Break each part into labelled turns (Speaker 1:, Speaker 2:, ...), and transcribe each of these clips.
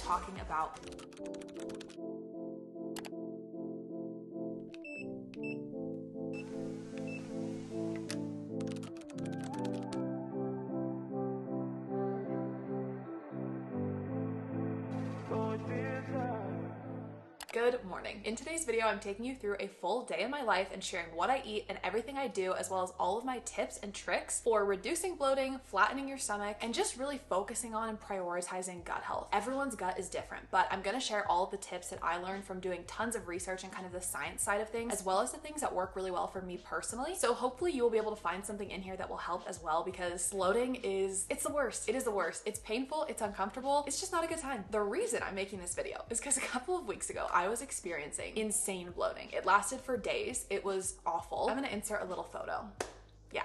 Speaker 1: talking about Good morning. In today's video, I'm taking you through a full day in my life and sharing what I eat and everything I do, as well as all of my tips and tricks for reducing bloating, flattening your stomach, and just really focusing on and prioritizing gut health. Everyone's gut is different, but I'm gonna share all of the tips that I learned from doing tons of research and kind of the science side of things, as well as the things that work really well for me personally. So hopefully you will be able to find something in here that will help as well, because bloating it's the worst. It is the worst. It's painful, it's uncomfortable, it's just not a good time. The reason I'm making this video is because a couple of weeks ago, I was experiencing insane bloating. It lasted for days. It was awful. I'm gonna insert a little photo. Yeah.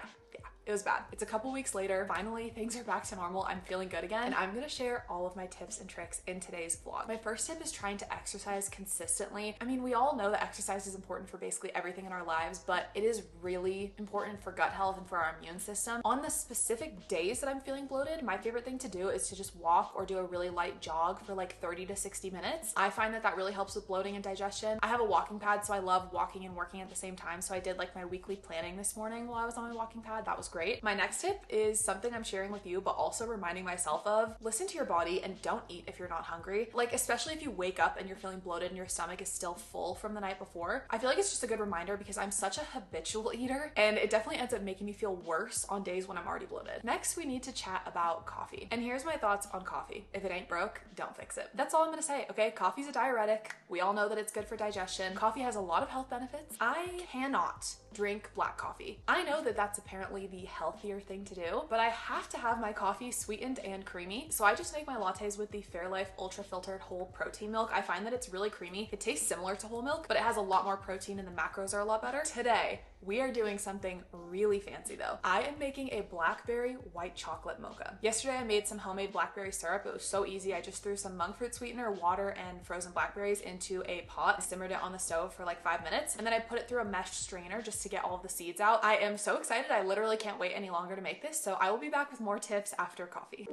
Speaker 1: It was bad. It's a couple weeks later. Finally, things are back to normal. I'm feeling good again, and I'm gonna share all of my tips and tricks in today's vlog. My first tip is trying to exercise consistently. I mean, we all know that exercise is important for basically everything in our lives, but it is really important for gut health and for our immune system. On the specific days that I'm feeling bloated, my favorite thing to do is to just walk or do a really light jog for like 30 to 60 minutes. I find that really helps with bloating and digestion. I have a walking pad, so I love walking and working at the same time. So I did like my weekly planning this morning while I was on my walking pad. That was great. My next tip is something I'm sharing with you, but also reminding myself of: listen to your body and don't eat if you're not hungry. Like, especially if you wake up and you're feeling bloated and your stomach is still full from the night before. I feel like it's just a good reminder because I'm such a habitual eater, and it definitely ends up making me feel worse on days when I'm already bloated. Next, we need to chat about coffee. And here's my thoughts on coffee. If it ain't broke, don't fix it. That's all I'm gonna say, okay? Coffee's a diuretic. We all know that it's good for digestion. Coffee has a lot of health benefits. I cannot drink black coffee. I know that that's apparently the healthier thing to do, but I have to have my coffee sweetened and creamy. So I just make my lattes with the Fairlife ultra filtered whole protein milk. I find that it's really creamy. It tastes similar to whole milk, but it has a lot more protein and the macros are a lot better. Today, we are doing something really fancy though. I am making a blackberry white chocolate mocha. Yesterday I made some homemade blackberry syrup. It was so easy. I just threw some monk fruit sweetener, water, and frozen blackberries into a pot. I simmered it on the stove for like 5 minutes, and then I put it through a mesh strainer just to get all of the seeds out. I am so excited. I literally can't wait any longer to make this. So I will be back with more tips after coffee.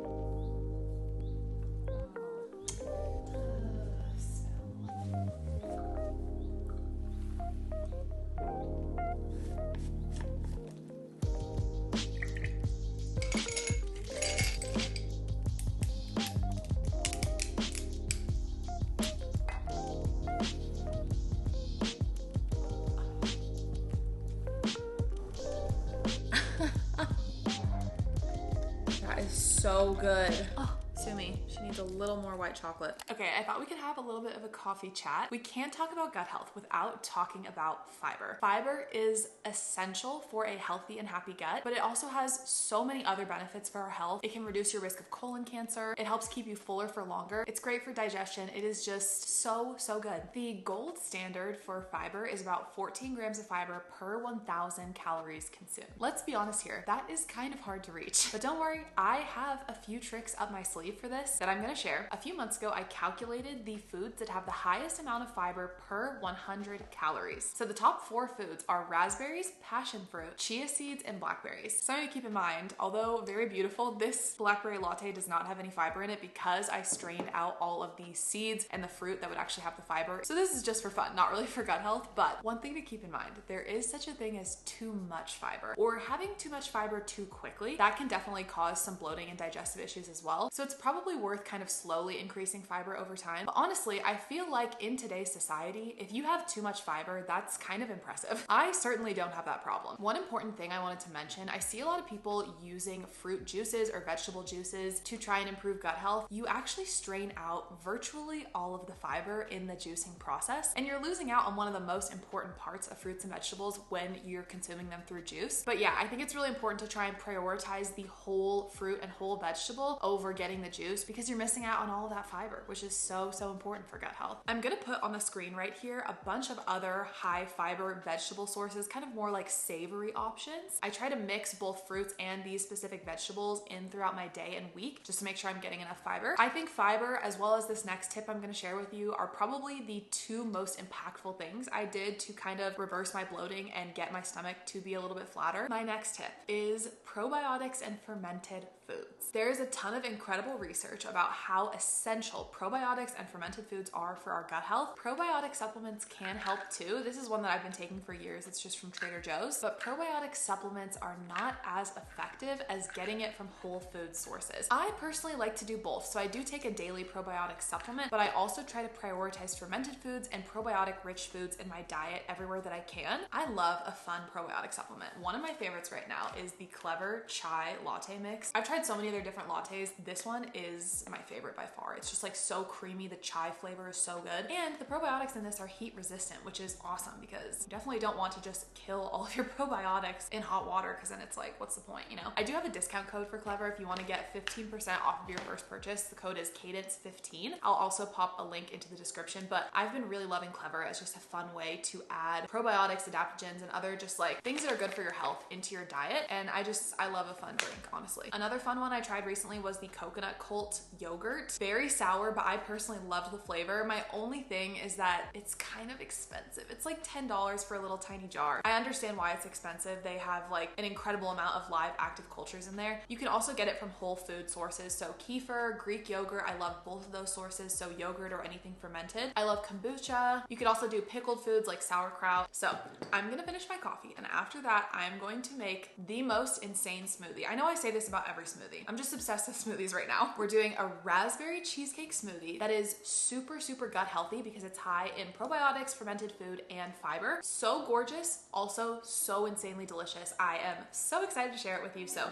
Speaker 1: So good. Oh, sue me. She needs a little more white chocolate. Okay, I thought we could have a little bit of a coffee chat. We can't talk about gut health without talking about fiber. Fiber is essential for a healthy and happy gut, but it also has so many other benefits for our health. It can reduce your risk of colon cancer. It helps keep you fuller for longer. It's great for digestion. It is just so good. The gold standard for fiber is about 14 grams of fiber per 1,000 calories consumed. Let's be honest here, that is kind of hard to reach. But don't worry, I have a few tricks up my sleeve for this that I'm gonna share. A few months ago, I calculated the foods that have the highest amount of fiber per 100 calories. So the top 4 foods are raspberries, passion fruit, chia seeds, and blackberries. Something to keep in mind, although very beautiful, this blackberry latte does not have any fiber in it because I strained out all of the seeds and the fruit that would actually have the fiber. So this is just for fun, not really for gut health. But one thing to keep in mind, there is such a thing as too much fiber, or having too much fiber too quickly. That can definitely cause some bloating and digestive issues as well. So it's probably worth kind of slowly increasing fiber over time. But honestly, I feel like in today's society, if you have too much fiber, that's kind of impressive. I certainly don't have that problem. One important thing I wanted to mention, I see a lot of people using fruit juices or vegetable juices to try and improve gut health. You actually strain out virtually all of the fiber in the juicing process, and you're losing out on one of the most important parts of fruits and vegetables when you're consuming them through juice. But yeah, I think it's really important to try and prioritize the whole fruit and whole vegetable over getting the juice, because you're missing out on all of that fiber, which is so important for gut health. I'm gonna put on the screen right here a bunch of other high fiber vegetable sources, kind of more like savory options. I try to mix both fruits and these specific vegetables in throughout my day and week just to make sure I'm getting enough fiber. I think fiber, as well as this next tip I'm gonna share with you, are probably the 2 most impactful things I did to kind of reverse my bloating and get my stomach to be a little bit flatter. My next tip is probiotics and fermented foods. There's a ton of incredible research about how essential probiotics and fermented foods are for our gut health. Probiotic supplements can help too. This is one that I've been taking for years. It's just from Trader Joe's, but probiotic supplements are not as effective as getting it from whole food sources. I personally like to do both. So I do take a daily probiotic supplement, but I also try to prioritize fermented foods and probiotic rich foods in my diet everywhere that I can. I love a fun probiotic supplement. One of my favorites right now is the Clever Chai Latte Mix. I've tried so many other different lattes. This one is my favorite by far. It's just like so creamy. The chai flavor is so good. And the probiotics in this are heat resistant, which is awesome because you definitely don't want to just kill all of your probiotics in hot water because then it's like, what's the point, you know? I do have a discount code for Clever if you want to get 15% off of your first purchase. The code is Cadence15. I'll also pop a link into the description, but I've been really loving Clever as just a fun way to add probiotics, adaptogens, and other just like things that are good for your health into your diet. And I love a fun drink, honestly. Another fun one I tried recently was the Coconut Cult yogurt. Very sour, but I personally loved the flavor. My only thing is that it's kind of expensive. It's like $10 for a little tiny jar. I understand why it's expensive. They have like an incredible amount of live active cultures in there. You can also get it from whole food sources. So kefir, Greek yogurt, I love both of those sources. So yogurt or anything fermented. I love kombucha. You could also do pickled foods like sauerkraut. So I'm gonna finish my coffee, and after that, I'm going to make the most insane smoothie. I know I say this about every smoothie. I'm just obsessed with smoothies right now. We're doing a raspberry cheesecake smoothie that is super, super gut healthy because it's high in probiotics, fermented food, and fiber. So gorgeous, also so insanely delicious. I am so excited to share it with you. So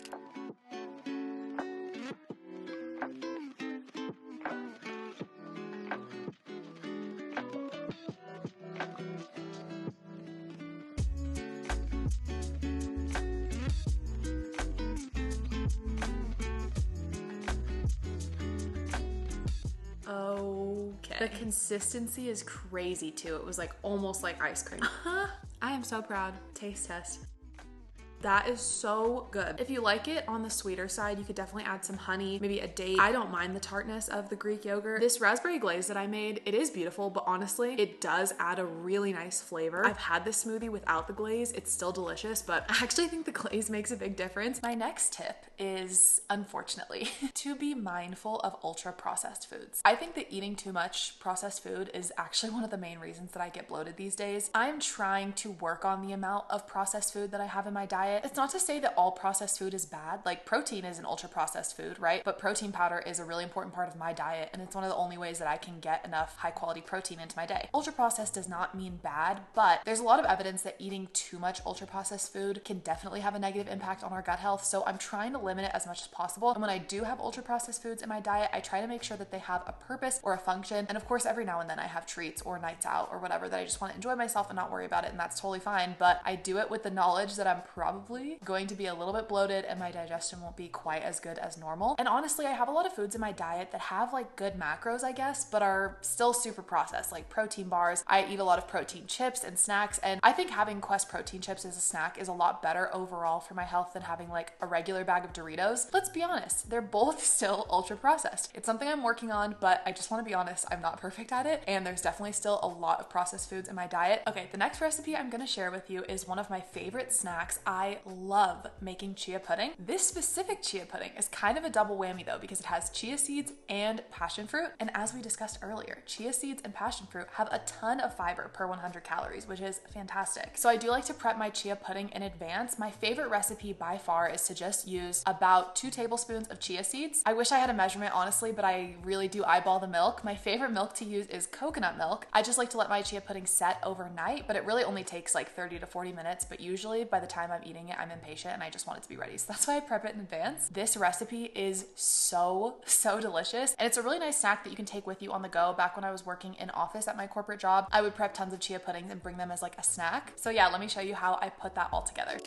Speaker 1: okay. The consistency is crazy too. It was like almost like ice cream. I am so proud. Taste test. That is so good. If you like it on the sweeter side, you could definitely add some honey, maybe a date. I don't mind the tartness of the Greek yogurt. This raspberry glaze that I made, it is beautiful, but honestly, it does add a really nice flavor. I've had this smoothie without the glaze. It's still delicious, but I actually think the glaze makes a big difference. My next tip is, unfortunately, to be mindful of ultra processed foods. I think that eating too much processed food is actually one of the main reasons that I get bloated these days. I'm trying to work on the amount of processed food that I have in my diet. It's not to say that all processed food is bad. Like protein is an ultra processed food, right? But protein powder is a really important part of my diet, and it's one of the only ways that I can get enough high quality protein into my day. Ultra processed does not mean bad, but there's a lot of evidence that eating too much ultra processed food can definitely have a negative impact on our gut health. So I'm trying to limit it as much as possible. And when I do have ultra processed foods in my diet, I try to make sure that they have a purpose or a function. And of course, every now and then I have treats or nights out or whatever that I just want to enjoy myself and not worry about it. And that's totally fine. But I do it with the knowledge that I'm probably going to be a little bit bloated and my digestion won't be quite as good as normal. And honestly, I have a lot of foods in my diet that have like good macros, I guess, but are still super processed, like protein bars. I eat a lot of protein chips and snacks, and I think having Quest protein chips as a snack is a lot better overall for my health than having like a regular bag of Doritos. Let's be honest, they're both still ultra processed. It's something I'm working on, but I just want to be honest, I'm not perfect at it, and there's definitely still a lot of processed foods in my diet. Okay, the next recipe I'm going to share with you is one of my favorite snacks. I love making chia pudding. This specific chia pudding is kind of a double whammy though, because it has chia seeds and passion fruit. And as we discussed earlier, chia seeds and passion fruit have a ton of fiber per 100 calories, which is fantastic. So I do like to prep my chia pudding in advance. My favorite recipe by far is to just use about 2 tablespoons of chia seeds. I wish I had a measurement, honestly, but I really do eyeball the milk. My favorite milk to use is coconut milk. I just like to let my chia pudding set overnight, but it really only takes like 30 to 40 minutes. But usually by the time I'm eating it, I'm impatient and I just want it to be ready. So that's why I prep it in advance. This recipe is so delicious. And it's a really nice snack that you can take with you on the go. Back when I was working in office at my corporate job, I would prep tons of chia puddings and bring them as like a snack. So yeah, let me show you how I put that all together.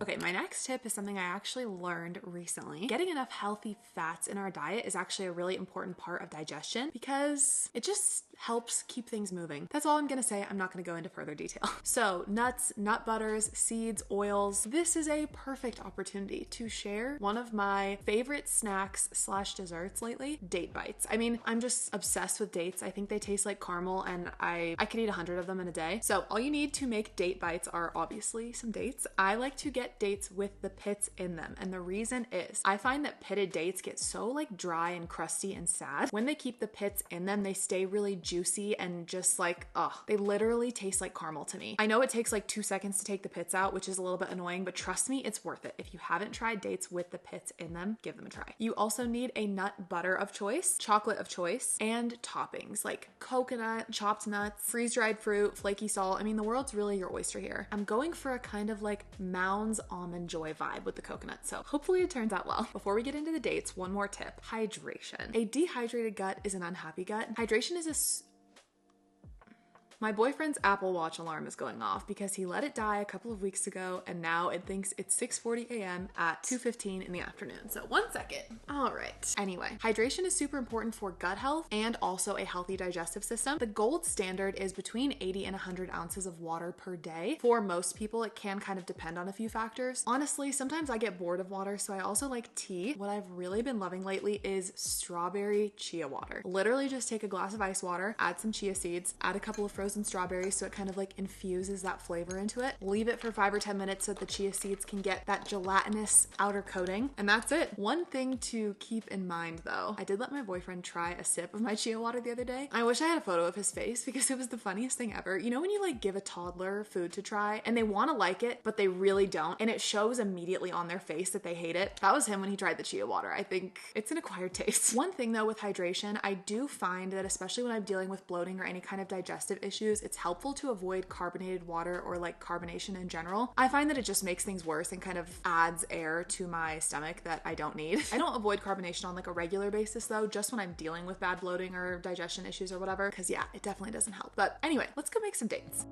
Speaker 1: Okay, my next tip is something I actually learned recently. Getting enough healthy fats in our diet is actually a really important part of digestion because it just helps keep things moving. That's all I'm gonna say. I'm not gonna go into further detail. So nuts, nut butters, seeds, oils. This is a perfect opportunity to share one of my favorite snacks slash desserts lately, date bites. I mean, I'm just obsessed with dates. I think they taste like caramel and I could eat 100 of them in a day. So all you need to make date bites are obviously some dates. I like to get dates with the pits in them. And the reason is I find that pitted dates get so like dry and crusty and sad. When they keep the pits in them, they stay really juicy and just like, they literally taste like caramel to me. I know it takes like 2 seconds to take the pits out, which is a little bit annoying, but trust me, it's worth it. If you haven't tried dates with the pits in them, give them a try. You also need a nut butter of choice, chocolate of choice, and toppings like coconut, chopped nuts, freeze-dried fruit, flaky salt. I mean, the world's really your oyster here. I'm going for a kind of like Mounds Almond Joy vibe with the coconut, so hopefully it turns out well. Before we get into the dates, one more tip: hydration. A dehydrated gut is an unhappy gut. Hydration is My boyfriend's Apple Watch alarm is going off because he let it die a couple of weeks ago and now it thinks it's 6:40 a.m. at 2:15 in the afternoon. So 1 second. All right. Anyway, hydration is super important for gut health and also a healthy digestive system. The gold standard is between 80 and 100 ounces of water per day. For most people, it can kind of depend on a few factors. Honestly, sometimes I get bored of water, so I also like tea. What I've really been loving lately is strawberry chia water. Literally just take a glass of ice water, add some chia seeds, add a couple of frozen strawberries so it kind of like infuses that flavor into it. Leave it for 5 or 10 minutes so that the chia seeds can get that gelatinous outer coating, and that's it. One thing to keep in mind though, I did let my boyfriend try a sip of my chia water the other day. I wish I had a photo of his face because it was the funniest thing ever. You know when you like give a toddler food to try and they want to like it but they really don't, and it shows immediately on their face that they hate it? That was him when he tried the chia water. I think it's an acquired taste. One thing though with hydration, I do find that especially when I'm dealing with bloating or any kind of digestive issues, it's helpful to avoid carbonated water or like carbonation in general. I find that it just makes things worse and kind of adds air to my stomach that I don't need. I don't avoid carbonation on like a regular basis though, just when I'm dealing with bad bloating or digestion issues or whatever, because yeah, it definitely doesn't help. But anyway, let's go make some dates.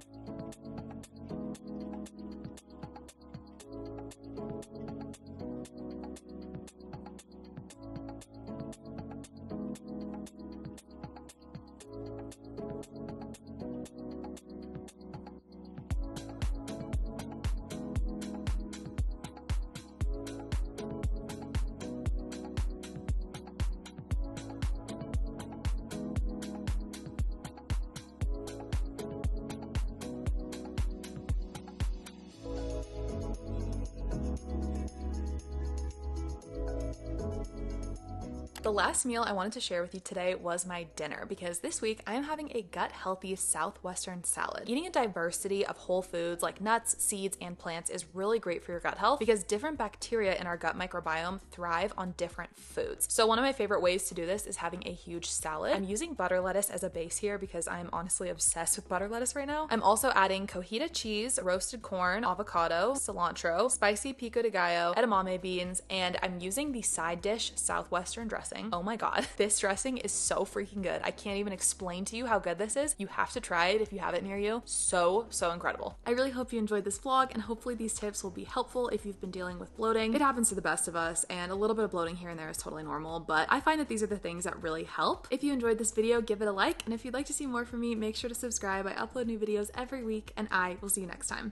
Speaker 1: The last meal I wanted to share with you today was my dinner because this week I am having a gut-healthy southwestern salad. Eating a diversity of whole foods like nuts, seeds, and plants is really great for your gut health because different bacteria in our gut microbiome thrive on different foods. So one of my favorite ways to do this is having a huge salad. I'm using butter lettuce as a base here because I'm honestly obsessed with butter lettuce right now. I'm also adding cojita cheese, roasted corn, avocado, cilantro, spicy pico de gallo, edamame beans, and I'm using the side dish southwestern dressing. Oh my god, this dressing is so freaking good. I can't even explain to you how good this is. You have to try it if you have it near you. So incredible. I really hope you enjoyed this vlog, and hopefully these tips will be helpful if you've been dealing with bloating. It happens to the best of us, and a little bit of bloating here and there is totally normal, but I find that these are the things that really help. If you enjoyed this video, give it a like, and if you'd like to see more from me, make sure to subscribe. I upload new videos every week, and I will see you next time.